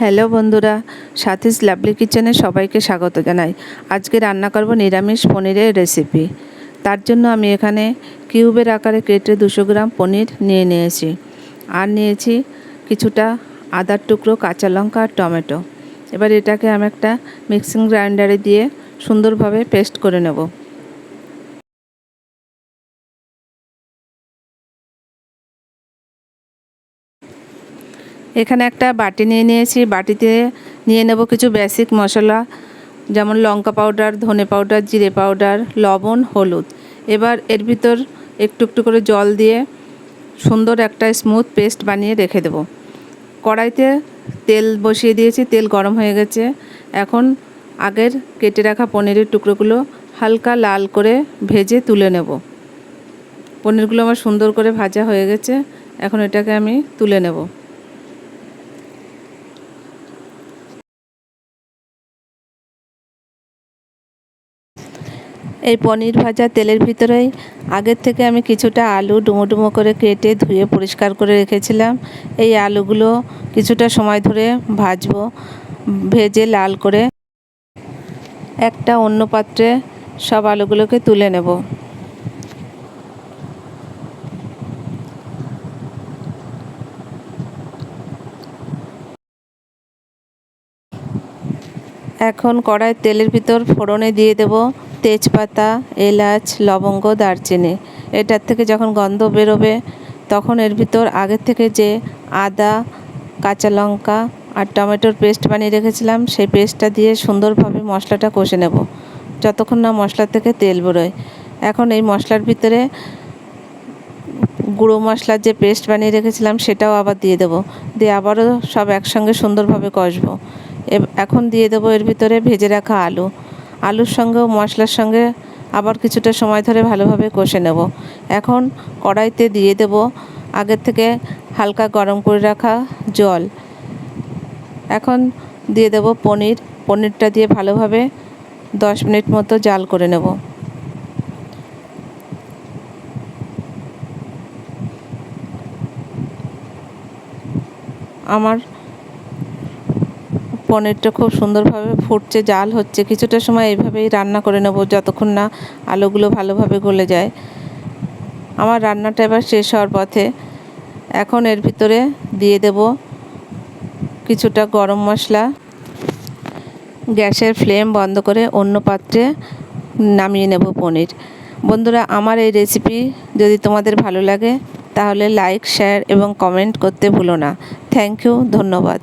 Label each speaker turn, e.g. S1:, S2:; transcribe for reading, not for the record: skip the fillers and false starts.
S1: Hello বন্ধুরা, সাথীস lovely কিচেনে সবাইকে স্বাগত জানাই। আজকে রান্না করব নিরামিষ পনিরের রেসিপি। তার জন্য আমি এখানে কিউবের আকারে কেটে 200 গ্রাম পনির নিয়ে নিয়েছি। আর নিয়েছি কিছুটা আদার টুকরো, কাঁচা লঙ্কা আর টমেটো। এবার এটাকে আমি একটা মিক্সিং গ্রাইন্ডারে দিয়ে সুন্দরভাবে পেস্ট করে নেব। এখানে একটা বাটি নিয়ে নিয়েছি। বাটিতে নিয়ে নেব কিছু বেসিক মশলা, যেমন লঙ্কা পাউডার, ধনে পাউডার, জিরে পাউডার, লবণ, হলুদ। এবার এর ভিতর একটু একটু করে জল দিয়ে সুন্দর একটা স্মুথ পেস্ট বানিয়ে রেখে দেব। কড়াইতে তেল বসিয়ে দিয়েছি, তেল গরম হয়ে গেছে। এখন আগের কেটে রাখা পনিরের টুকরোগুলো হালকা লাল করে ভেজে তুলে নেব। পনিরগুলো আমার সুন্দর করে ভাজা হয়ে গেছে। এখন এটাকে আমি তুলে নেব। এই পনির ভাজা তেলের ভিতরেই আগের থেকে আমি কিছুটা আলু ডুমো ডুমো করে কেটে ধুয়ে পরিষ্কার করে রেখেছিলাম। এই আলুগুলো কিছুটা সময় ধরে ভাজবো। ভেজে লাল করে একটা অন্য পাত্রে সব আলুগুলোকে তুলে নেব। এখন কড়াই তেলের ভিতর ফোড়নে দিয়ে দেব তেজপাতা, এলাচ, লবঙ্গ, দারচিনি। এটার থেকে যখন গন্ধ বেরোবে তখন এর ভিতর আগের থেকে যে আদা, কাঁচা লঙ্কা আর টমেটোর পেস্ট বানিয়ে রেখেছিলাম সেই পেস্টটা দিয়ে সুন্দরভাবে মশলাটা কষে নেব, যতক্ষণ না মশলা থেকে তেল বেরোয়। এখন এই মশলার ভিতরে গুঁড়ো মশলার যে পেস্ট বানিয়ে রেখেছিলাম সেটাও আবার দিয়ে দেবো, দিয়ে আবারও সব একসঙ্গে সুন্দরভাবে কষবো। এখন দিয়ে দেবো এর ভিতরে ভেজে রাখা আলু। আলুর সঙ্গেও মশলার সঙ্গে আবার কিছুটা সময় ধরে ভালোভাবে কষে নেব। এখন কড়াইতে দিয়ে দেব আগের থেকে হালকা গরম করে রাখা জল। এখন দিয়ে দেব পনিরটা দিয়ে ভালোভাবে 10 মিনিট মতো জাল করে নেব। আমার পনিরটা খুব সুন্দরভাবে ফুটছে, জাল হচ্ছে। কিছুটা সময় এইভাবেই রান্না করে নেব যতক্ষণ না আলুগুলো ভালোভাবে গলে যায়। আমার রান্নাটা এবার শেষ হওয়ার পথে। এখন এর ভিতরে দিয়ে দেব কিছুটা গরম মশলা। গ্যাসের ফ্লেম বন্ধ করে অন্য পাত্রে নামিয়ে নেব পনির। বন্ধুরা, আমার এই রেসিপি যদি তোমাদের ভালো লাগে তাহলে লাইক, শেয়ার এবং কমেন্ট করতে ভুলো না। থ্যাংক ইউ, ধন্যবাদ।